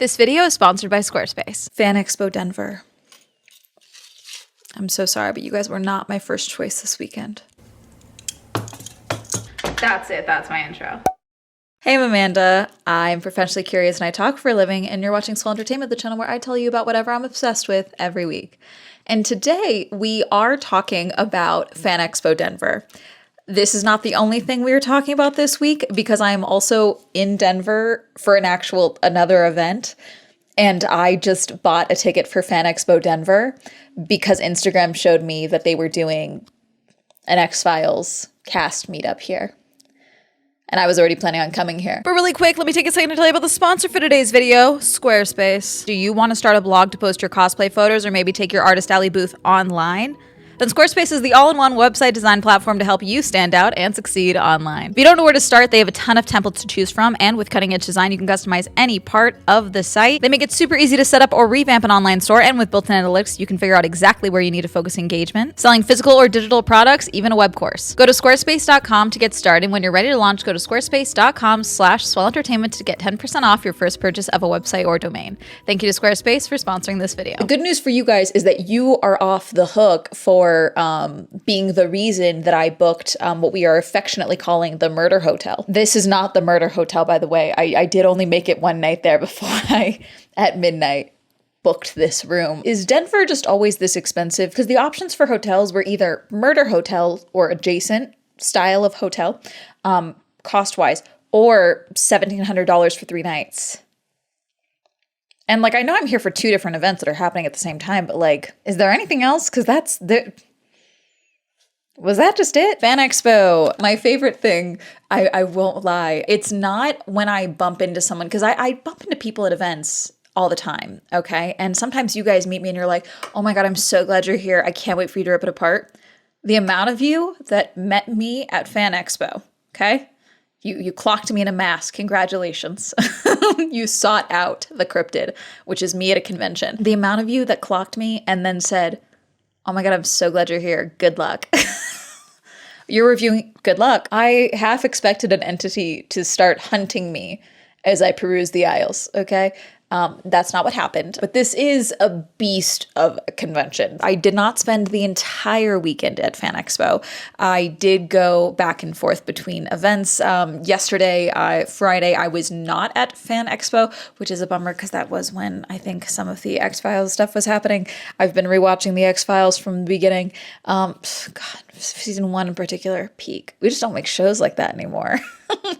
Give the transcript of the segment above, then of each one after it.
This video is sponsored by Squarespace. FanExpo Denver. I'm so sorry, but you guys were not my first choice this weekend. That's it. That's my intro. Hey, I'm Amanda. I'm professionally curious and I talk for a living, and you're watching Swell Entertainment, the channel where I tell you about whatever I'm obsessed with every week. And today we are talking about FanExpo Denver. This is not the only thing we are talking about this week because I am also in Denver for another event. And I just bought a ticket for FanExpo Denver because Instagram showed me that they were doing an X-Files cast meetup here. And I was already planning on coming here. But really quick, let me take a second to tell you about the sponsor for today's video, Squarespace. Do you want to start a blog to post your cosplay photos or maybe take your Artist Alley booth online? Then Squarespace is the all-in-one website design platform to help you stand out and succeed online. If you don't know where to start, they have a ton of templates to choose from, and with cutting-edge design, you can customize any part of the site. They make it super easy to set up or revamp an online store, and with built-in analytics, you can figure out exactly where you need to focus engagement. Selling physical or digital products, even a web course. Go to squarespace.com to get started. When you're ready to launch, go to squarespace.com/swellentertainment to get 10% off your first purchase of a website or domain. Thank you to Squarespace for sponsoring this video. The good news for you guys is that you are off the hook for being the reason that I booked what we are affectionately calling the murder hotel. This is not the murder hotel, by the way. I did only make it one night there before I, at midnight, booked this room. Is Denver just always this expensive? Because the options for hotels were either murder hotel or adjacent style of hotel, cost-wise, or $1,700 for 3 nights. And I know I'm here for 2 different events that are happening at the same time, but is there anything else? Because was that just it? FanExpo. My favorite thing, I won't lie, it's not when I bump into someone, because I bump into people at events all the time, okay? And sometimes you guys meet me and you're like, oh my God, I'm so glad you're here. I can't wait for you to rip it apart. The amount of you that met me at FanExpo, okay? You clocked me in a mask. Congratulations. You sought out the cryptid, which is me at a convention. The amount of you that clocked me and then said, oh my God, I'm so glad you're here. Good luck. You're reviewing, good luck. I half expected an entity to start hunting me as I peruse the aisles, okay? That's not what happened, but this is a beast of a convention. I did not spend the entire weekend at FanExpo. I did go back and forth between events. Yesterday, Friday, I was not at FanExpo, which is a bummer because that was when I think some of the X-Files stuff was happening. I've been rewatching the X-Files from the beginning. God, season 1 in particular, peak. We just don't make shows like that anymore.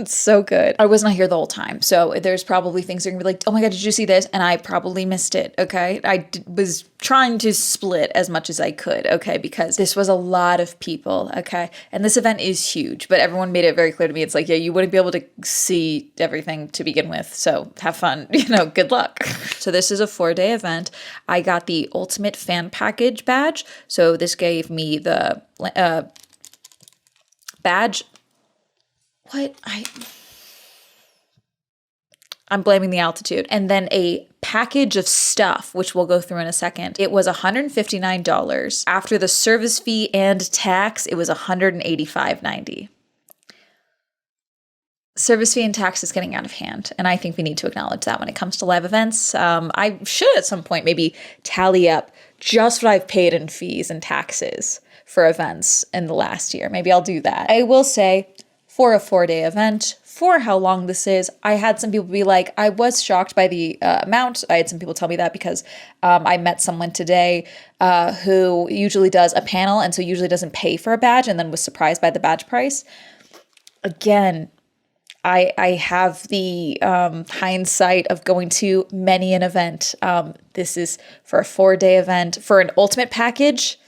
It's so good. I was not here the whole time, so there's probably things that are gonna be like, oh my God, did you see this? And I probably missed it, okay? I was trying to split as much as I could, okay? Because this was a lot of people, okay? And this event is huge, but everyone made it very clear to me. It's like, yeah, you wouldn't be able to see everything to begin with, so have fun, good luck. So this is a 4-day event. I got the Ultimate Fan Package badge, so this gave me the badge. I'm blaming the altitude. And then a package of stuff, which we'll go through in a second. It was $159. After the service fee and tax, it was $185.90. Service fee and tax is getting out of hand, and I think we need to acknowledge that when it comes to live events. I should at some point maybe tally up just what I've paid in fees and taxes for events in the last year. Maybe I'll do that. I will say, for a 4-day event, for how long this is, I had some people be like, I was shocked by the amount. I had some people tell me that because I met someone today who usually does a panel and so usually doesn't pay for a badge and then was surprised by the badge price. Again, I have the hindsight of going to many an event. This is for a 4-day event. For an ultimate package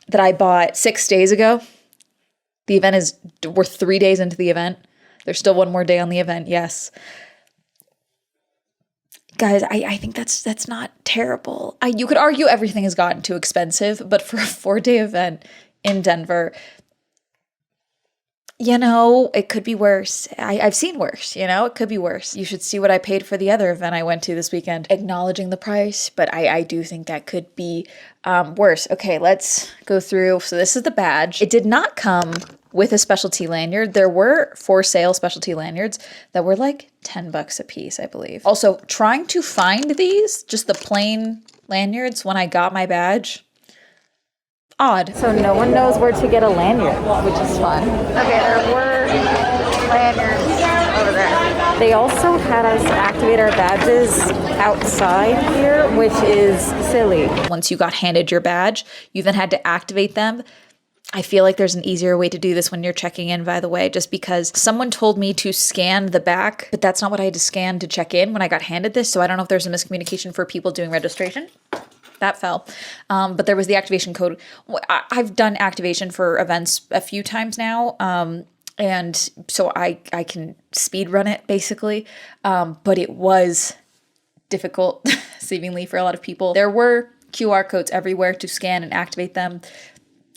that I bought 6 days ago, the event we're 3 days into the event. There's still one more day on the event, yes. Guys, I think that's not terrible. You could argue everything has gotten too expensive, but for a 4-day event in Denver, it could be worse. I've seen worse, it could be worse. You should see what I paid for the other event I went to this weekend, acknowledging the price, but I do think that could be worse. Okay, let's go through. So this is the badge. It did not come with a specialty lanyard. There were for sale specialty lanyards that were like $10 a piece, I believe. Also, trying to find these, just the plain lanyards when I got my badge, odd. So no one knows where to get a lanyard, which is fun. Okay, there were lanyards over there. They also had us activate our badges outside here, which is silly. Once you got handed your badge, you then had to activate them. I feel like there's an easier way to do this when you're checking in, by the way, just because someone told me to scan the back, but that's not what I had to scan to check in when I got handed this. So I don't know if there's a miscommunication for people doing registration. That fell. But there was the activation code. I've done activation for events a few times now. And so I can speed run it basically. But it was difficult, seemingly, for a lot of people. There were QR codes everywhere to scan and activate them.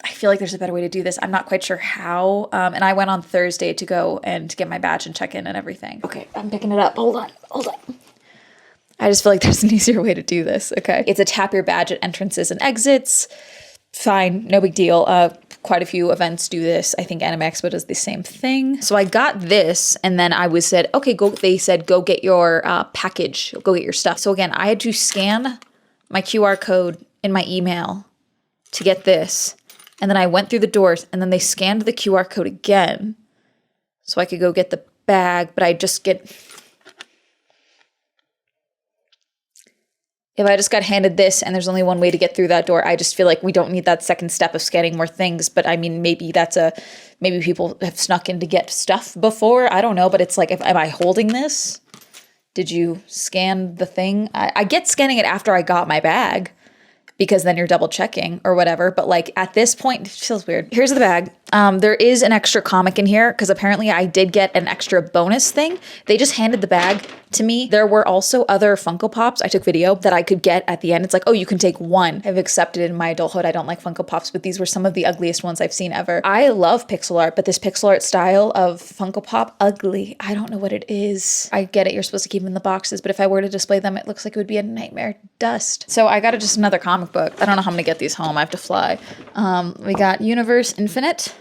I feel like there's a better way to do this. I'm not quite sure how. And I went on Thursday to go and get my badge and check in and everything. Okay, I'm picking it up. Hold on. I just feel like there's an easier way to do this, okay? It's a tap your badge at entrances and exits. Fine, no big deal. Quite a few events do this. I think Anime Expo does the same thing. So I got this, and then I was said, okay, go. They said, go get your package, go get your stuff. So again, I had to scan my QR code in my email to get this. And then I went through the doors, and then they scanned the QR code again so I could go get the bag, but I just get... If I just got handed this and there's only one way to get through that door, I just feel like we don't need that second step of scanning more things. But I mean, maybe people have snuck in to get stuff before. I don't know. But it's like, am I holding this? Did you scan the thing? I get scanning it after I got my bag, because then you're double checking or whatever. But like at this point, it feels weird. Here's the bag. There is an extra comic in here because apparently I did get an extra bonus thing. They just handed the bag to me. There were also other Funko Pops. I took video that I could get at the end. It's like, oh, you can take one. I've accepted in my adulthood. I don't like Funko Pops, but these were some of the ugliest ones I've seen ever. I love pixel art, but this pixel art style of Funko Pop, ugly. I don't know what it is. I get it. You're supposed to keep them in the boxes, but if I were to display them, it looks like it would be a nightmare dust. So I got just another comic book. I don't know how I'm gonna get these home. I have to fly. We got Universe Infinite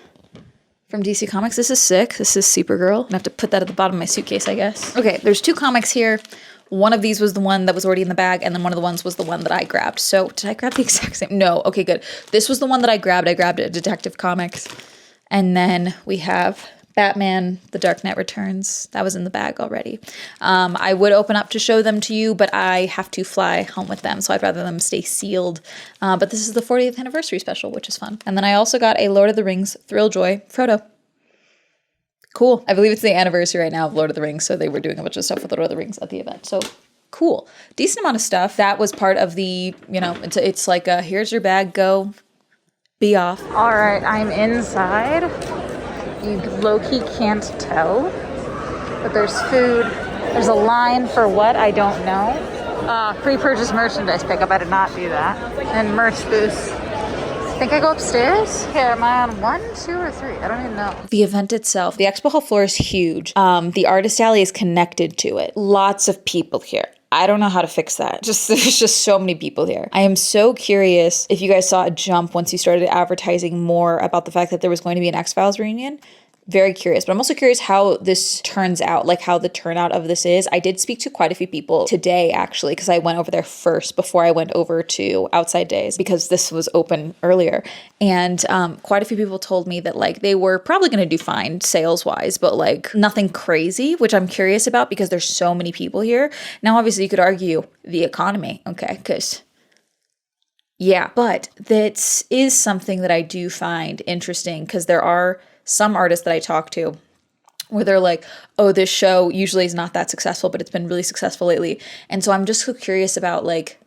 from DC Comics. This is sick. This is Supergirl. I have to put that at the bottom of my suitcase, I guess. Okay, there's two comics here. One of these was the one that was already in the bag, and then one of the ones was the one that I grabbed. So did I grab the exact same? No. Okay, good. This was the one that I grabbed. I grabbed it at Detective Comics. And then we have Batman, The Dark Knight Returns. That was in the bag already. I would open up to show them to you, but I have to fly home with them, so I'd rather them stay sealed. But this is the 40th anniversary special, which is fun. And then I also got a Lord of the Rings Thrilljoy Frodo. Cool. I believe it's the anniversary right now of Lord of the Rings, so they were doing a bunch of stuff with Lord of the Rings at the event. So cool. Decent amount of stuff. That was part of the, it's like a, here's your bag, go, be off. All right, I'm inside. You low-key can't tell, but there's food. There's a line for what, I don't know. Pre-purchase merchandise pickup, I did not do that. And merch booths. I think I go upstairs? Here, am I on 1, 2, or 3? I don't even know. The event itself, the expo hall floor is huge. The artist alley is connected to it. Lots of people here. I don't know how to fix that. There's just so many people here. I am so curious if you guys saw a jump once you started advertising more about the fact that there was going to be an X-Files reunion. Very curious, but I'm also curious how this turns out, like how the turnout of this is. I did speak to quite a few people today, actually, because I went over there first before I went over to Outside Days because this was open earlier. And quite a few people told me that like they were probably going to do fine sales-wise, but like nothing crazy, which I'm curious about because there's so many people here. Now, obviously, you could argue the economy, okay, because yeah, but that is something that I do find interesting because there are some artists that I talk to where they're like, oh, this show usually is not that successful, but it's been really successful lately. And so I'm just so curious about like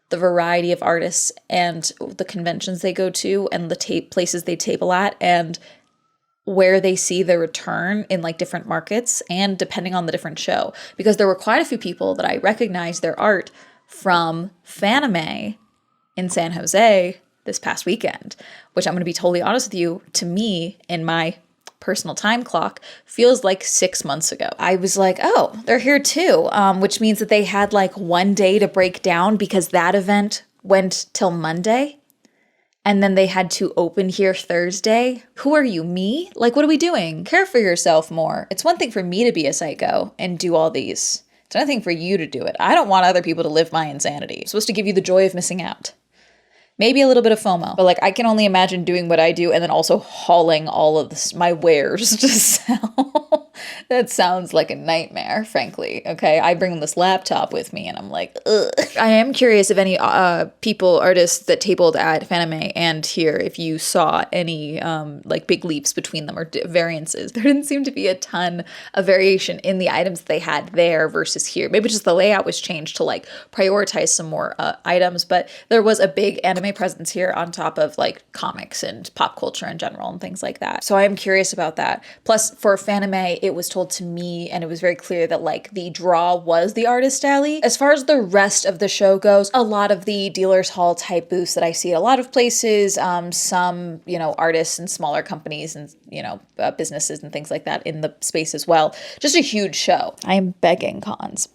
the variety of artists and the conventions they go to and the places they table at and where they see the return in like different markets and depending on the different show. Because there were quite a few people that I recognized their art from Fanime in San Jose this past weekend, which I'm going to be totally honest with you, to me, in my personal time clock, feels like 6 months ago. I was like, oh, they're here too, which means that they had like one day to break down because that event went till Monday. and then they had to open here Thursday. Who are you, me? Like, what are we doing? Care for yourself more. It's one thing for me to be a psycho and do all these. It's another thing for you to do it. I don't want other people to live my insanity. I'm supposed to give you the joy of missing out. Maybe a little bit of FOMO, but like I can only imagine doing what I do and then also hauling all of my wares to sell. That sounds like a nightmare, frankly. Okay, I bring this laptop with me and I'm like, ugh. I am curious if any artists that tabled at FanExpo and here, if you saw any like big leaps between them or variances. There didn't seem to be a ton of variation in the items they had there versus here. Maybe just the layout was changed to like prioritize some more items, but there was a big anime presence here on top of like comics and pop culture in general and things like that. So I am curious about that. Plus for FanExpo, it was told to me and it was very clear that like the draw was the artist alley. As far as the rest of the show goes, a lot of the dealers hall type booths that I see at a lot of places, some, you know, artists and smaller companies and, you know, businesses and things like that in the space as well. Just a huge show. I am begging cons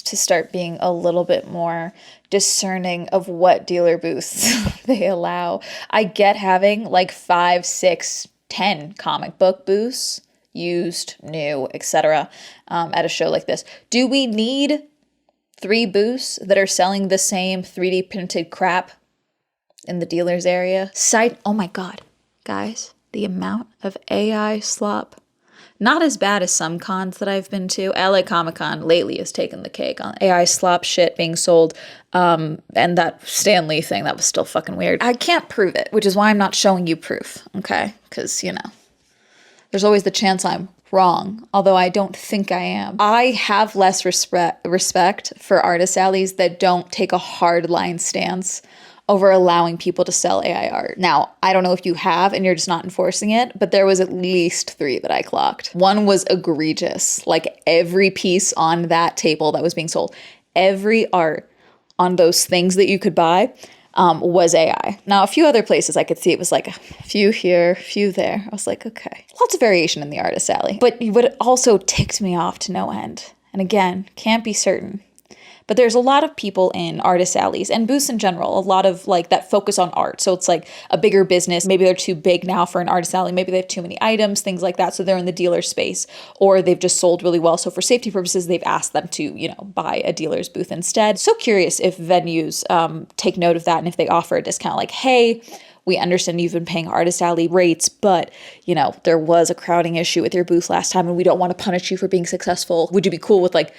to start being a little bit more discerning of what dealer booths they allow. I get having like 5, 6, 10 comic book booths, used, new, etc. At a show like this. Do we need 3 booths that are selling the same 3D printed crap in the dealers area? Oh my God, guys, the amount of AI slop. Not as bad as some cons that I've been to. LA Comic-Con lately has taken the cake on AI slop shit being sold. And that Stan Lee thing, that was still fucking weird. I can't prove it, which is why I'm not showing you proof, okay? Because, you know, there's always the chance I'm wrong, although I don't think I am. I have less respect for artist alleys that don't take a hard line stance over allowing people to sell AI art. Now, I don't know if you have and you're just not enforcing it, but there was at least 3 that I clocked. One was egregious. Like every piece on that table that was being sold, every art on those things that you could buy was AI. Now, a few other places I could see it was like a few here, a few there. I was like, okay. Lots of variation in the artist alley. But what also ticked me off to no end, and again, can't be certain, but there's a lot of people in artist alleys and booths in general, a lot of like that focus on art. So it's like a bigger business. Maybe they're too big now for an artist alley. Maybe they have too many items, things like that. So they're in the dealer space or they've just sold really well. So for safety purposes, they've asked them to, you know, buy a dealer's booth instead. So curious if venues take note of that and if they offer a discount like, hey, we understand you've been paying artist alley rates, but, you know, there was a crowding issue with your booth last time and we don't want to punish you for being successful. Would you be cool with like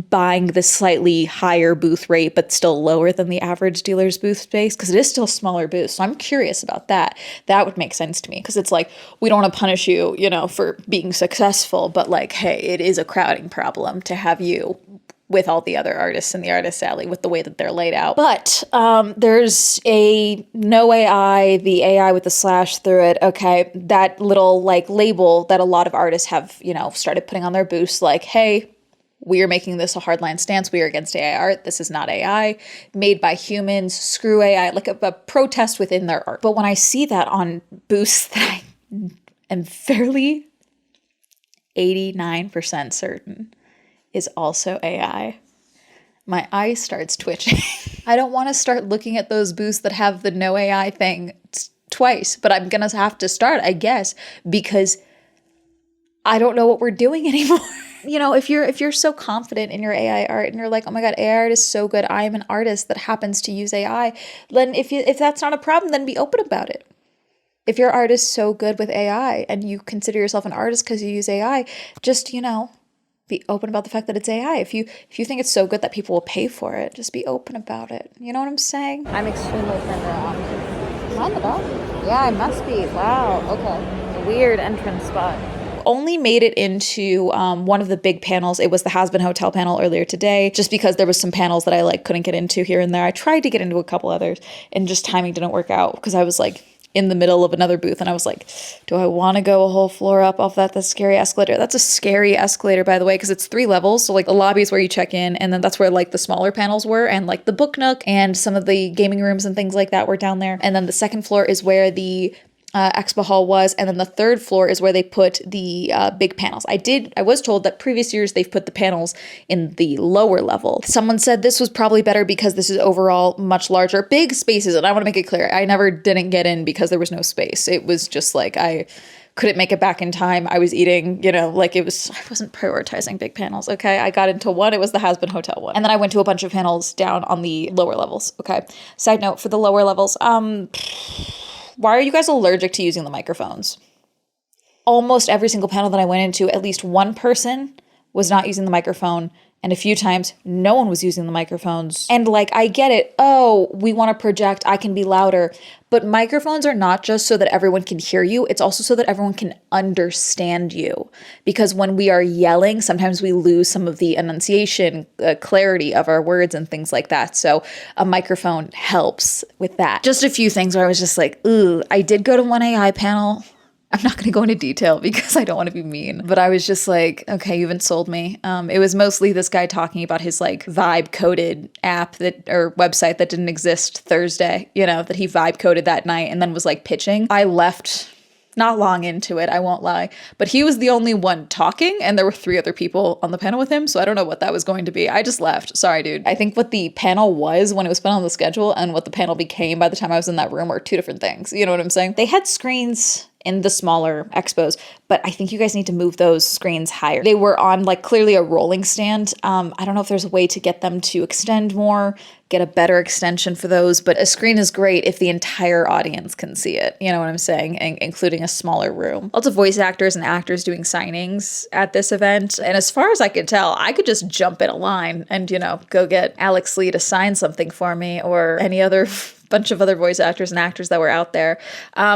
buying the slightly higher booth rate, but still lower than the average dealer's booth space? Because it is still a smaller booth. So I'm curious about that. That would make sense to me because it's like, we don't want to punish you, you know, for being successful, but like, hey, it is a crowding problem to have you with all the other artists in the artist alley with the way that they're laid out. But there's a no AI, the AI with the slash through it. Okay, that little like label that a lot of artists have, you know, started putting on their booths like, hey, we are making this a hardline stance. We are against AI art. This is not AI made by humans. Screw AI, like a protest within their art. But when I see that on booths that I am fairly 89% certain is also AI, my eye starts twitching. I don't want to start looking at those booths that have the no AI thing twice, but I'm going to have to start, I guess, because I don't know what we're doing anymore. You know, if you're so confident in your AI art and you're like, oh my God, AI art is so good, I am an artist that happens to use AI, then if that's not a problem, then be open about it. If your art is so good with AI and you consider yourself an artist because you use AI, just, you know, be open about the fact that it's AI. If you think it's so good that people will pay for it, just be open about it. You know what I'm saying? I'm extremely turned around. Am I in the back? Yeah, I must be. Wow. Okay. Weird entrance spot. Only made it into one of the big panels. It was the Has Been Hotel panel earlier today, just because there was some panels that I like couldn't get into here and there. I tried to get into a couple others and just timing didn't work out because I was like in the middle of another booth and I was like, do I want to go a whole floor up off that scary escalator? That's a scary escalator, by the way, because it's 3 levels. So like the lobby is where you check in and then that's where like the smaller panels were and like the book nook and some of the gaming rooms and things like that were down there. And then the second floor is where the expo hall was, and then the third floor is where they put the big panels. I was told that previous years they've put the panels in the lower level. Someone said this was probably better because this is overall much larger, big spaces, and I want to make it clear, I never didn't get in because there was no space. It was just like I couldn't make it back in time. I was eating, I wasn't prioritizing big panels, okay? I got into one, it was the Has-Been Hotel one. And then I went to a bunch of panels down on the lower levels, okay? Side note, for the lower levels, why are you guys allergic to using the microphones? Almost every single panel that I went into, at least one person was not using the microphone, and a few times no one was using the microphones. And I get it. Oh, we want to project, I can be louder. But microphones are not just so that everyone can hear you, it's also so that everyone can understand you. Because when we are yelling, sometimes we lose some of the enunciation, clarity of our words and things like that. So a microphone helps with that. Just a few things where I was just like, ooh, I did go to one AI panel. I'm not going to go into detail because I don't want to be mean, but I was just like, okay, you haven't sold me. It was mostly this guy talking about his vibe coded app or website that didn't exist Thursday, that he vibe coded that night and then was pitching. I left not long into it, I won't lie, but he was the only one talking and there were 3 other people on the panel with him. So I don't know what that was going to be. I just left. Sorry, dude. I think what the panel was when it was put on the schedule and what the panel became by the time I was in that room were 2 different things. You know what I'm saying? They had screens in the smaller expos, but I think you guys need to move those screens higher. They were on clearly a rolling stand. I don't know if there's a way to get them to extend more, get a better extension for those, but a screen is great if the entire audience can see it. You know what I'm saying? Including a smaller room. Lots of voice actors and actors doing signings at this event. And as far as I could tell, I could just jump in a line and, go get Alex Lee to sign something for me or any other bunch of other voice actors and actors that were out there.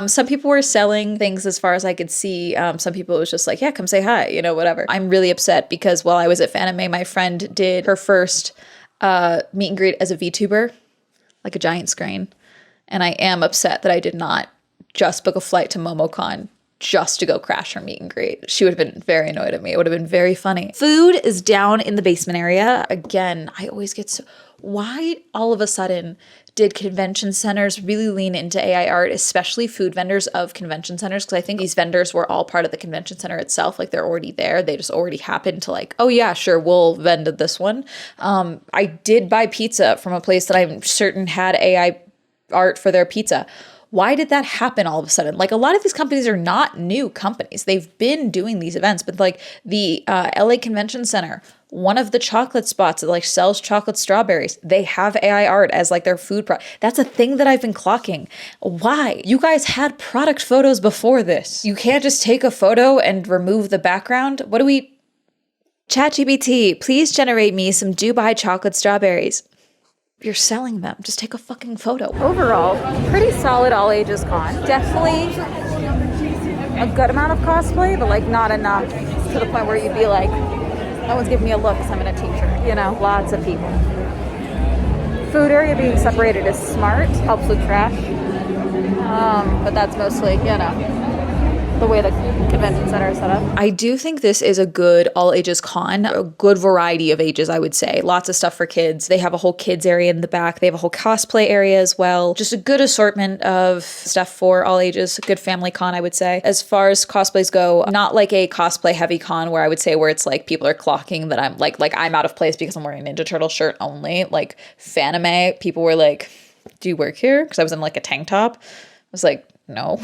Some people were selling things as far as I could see. Some people it was just yeah, come say hi, whatever. I'm really upset because while I was at FanExpo, my friend did her first meet and greet as a VTuber, a giant screen. And I am upset that I did not just book a flight to MomoCon just to go crash her meet and greet. She would have been very annoyed at me. It would have been very funny. Food is down in the basement area. Again, I always get so... Why all of a sudden did convention centers really lean into AI art, especially food vendors of convention centers? Because I think these vendors were all part of the convention center itself. They're already there. They just already happened to oh yeah, sure, we'll vend this one. I did buy pizza from a place that I'm certain had AI art for their pizza. Why did that happen all of a sudden? A lot of these companies are not new companies. They've been doing these events, but the LA Convention Center, one of the chocolate spots that sells chocolate strawberries, they have AI art as their food product. That's a thing that I've been clocking. Why? You guys had product photos before this. You can't just take a photo and remove the background. ChatGPT, please generate me some Dubai chocolate strawberries. You're selling them. Just take a fucking photo. Overall, pretty solid all ages con. Definitely a good amount of cosplay, but not enough to the point where you'd be no one's giving me a look because I'm in a t-shirt. Lots of people. Food area being separated is smart, helps with trash. But that's mostly, the way the convention center is set up. I do think this is a good all ages con, a good variety of ages, I would say. Lots of stuff for kids. They have a whole kids area in the back. They have a whole cosplay area as well. Just a good assortment of stuff for all ages. A good family con, I would say. As far as cosplays go, not a cosplay heavy con where I would say where it's people are clocking that I'm I'm out of place because I'm wearing a Ninja Turtle shirt only. FanExpo, people were do you work here? Because I was in a tank top. I was no,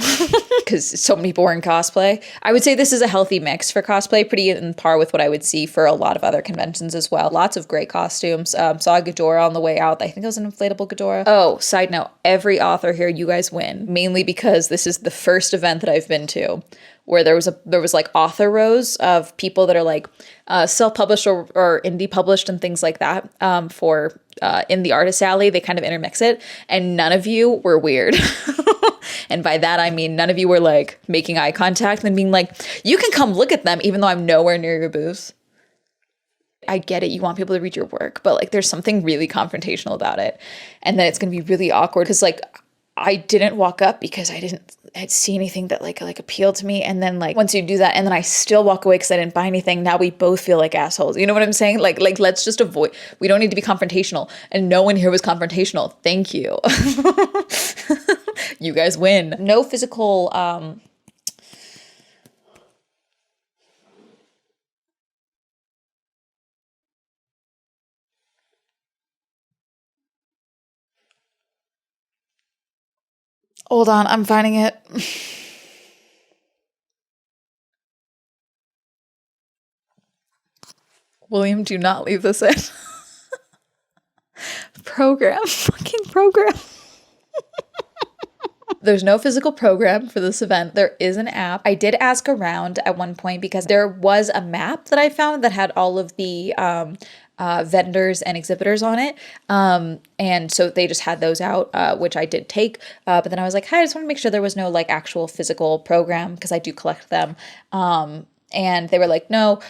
because so many people were in cosplay. I would say this is a healthy mix for cosplay, pretty in par with what I would see for a lot of other conventions as well. Lots of great costumes. Saw a Ghidorah on the way out. I think it was an inflatable Ghidorah. Oh, side note, every author here, you guys win. Mainly because this is the first event that I've been to where there was author rows of people that are self-published or indie published and things like that for in the artist alley. They kind of intermix it, and none of you were weird. And by that, I mean, none of you were making eye contact and being you can come look at them even though I'm nowhere near your booth. I get it. You want people to read your work, but there's something really confrontational about it. And then it's going to be really awkward because I didn't walk up because I didn't see anything that appealed to me. And then once you do that and then I still walk away because I didn't buy anything, now we both feel like assholes. You know what I'm saying? Let's just avoid, we don't need to be confrontational. And no one here was confrontational. Thank you. You guys win. No physical, hold on, I'm finding it. William, do not leave this in. Fucking program. There's no physical program for this event. There is an app. I did ask around at one point because there was a map that I found that had all of the vendors and exhibitors on it. And so they just had those out, which I did take. But then I was like, hi, I just want to make sure there was no like actual physical program because I do collect them. And they were like, no,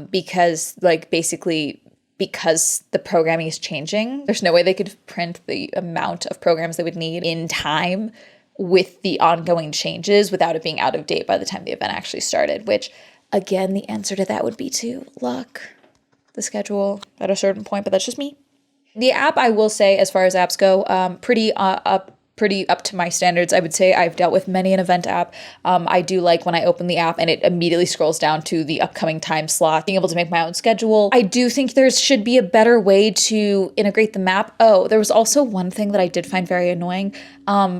because like basically because the programming is changing, there's no way they could print the amount of programs they would need in time with the ongoing changes without it being out of date by the time the event actually started, which again, the answer to that would be to lock the schedule at a certain point, but that's just me. The app, I will say, as far as apps go, pretty up to my standards. I would say I've dealt with many an event app. I do like when I open the app and it immediately scrolls down to the upcoming time slot, being able to make my own schedule. I do think there should be a better way to integrate the map. Oh, there was also one thing that I did find very annoying.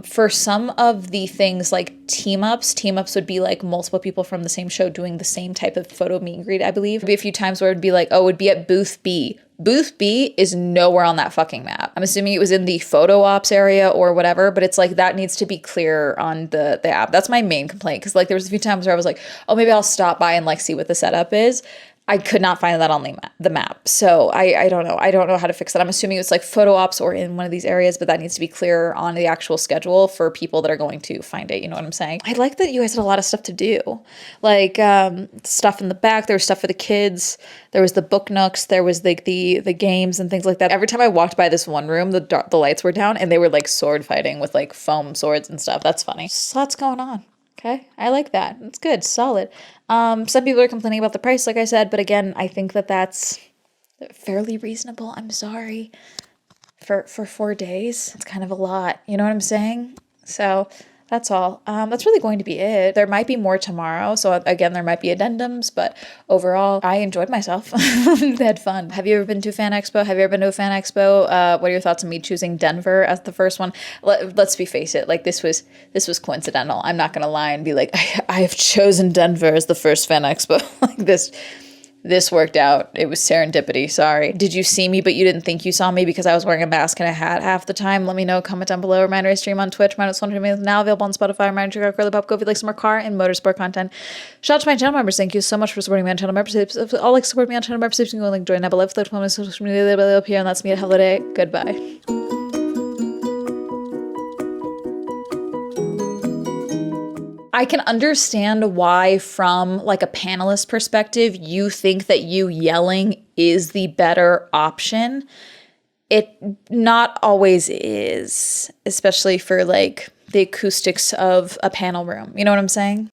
For some of the things like team ups would be like multiple people from the same show doing the same type of photo meet and greet, I believe. There'd be a few times where it'd be like, oh, it would be at booth B. Booth B is nowhere on that fucking map. I'm assuming it was in the photo ops area or whatever, but it's like that needs to be clear on the app. That's my main complaint, because like there was a few times where I was like, oh, maybe I'll stop by and like see what the setup is. I could not find that on the map. So I don't know. I don't know how to fix that. I'm assuming it's like photo ops or in one of these areas, but that needs to be clear on the actual schedule for people that are going to find it. You know what I'm saying? I like that you guys had a lot of stuff to do. Like stuff in the back. There was stuff for the kids. There was the book nooks. There was like the games and things like that. Every time I walked by this one room, the lights were down and they were like sword fighting with like foam swords and stuff. That's funny. Just lots going on. Okay, I like that. It's good, solid. Some people are complaining about the price, like I said, but again, I think that that's fairly reasonable. I'm sorry. For 4 days, it's kind of a lot. You know what I'm saying? So that's all. That's really going to be it. There might be more tomorrow. So again, there might be addendums, but overall, I enjoyed myself. I had fun. Have you ever been to FanExpo? Have you ever been to a FanExpo? What are your thoughts on me choosing Denver as the first one? Let's face it. Like this was coincidental. I'm not going to lie and be like, I have chosen Denver as the first FanExpo. Like this worked out. It was serendipity. Sorry. Did you see me, but you didn't think you saw me because I was wearing a mask and a hat half the time? Let me know. Comment down below. Reminder, I stream on Twitch. -100 now available on Spotify. Reminder, check out Curly Pop. Go if you like some more car and motorsport content. Shout out to my channel members. Thank you so much for supporting me on channel memberships. If all like support me on channel memberships, you can go link join down below. If my social media up here, and that's me at Hello Day. Goodbye. I can understand why, from like a panelist perspective, you think that you yelling is the better option. It not always is, especially for like the acoustics of a panel room. You know what I'm saying?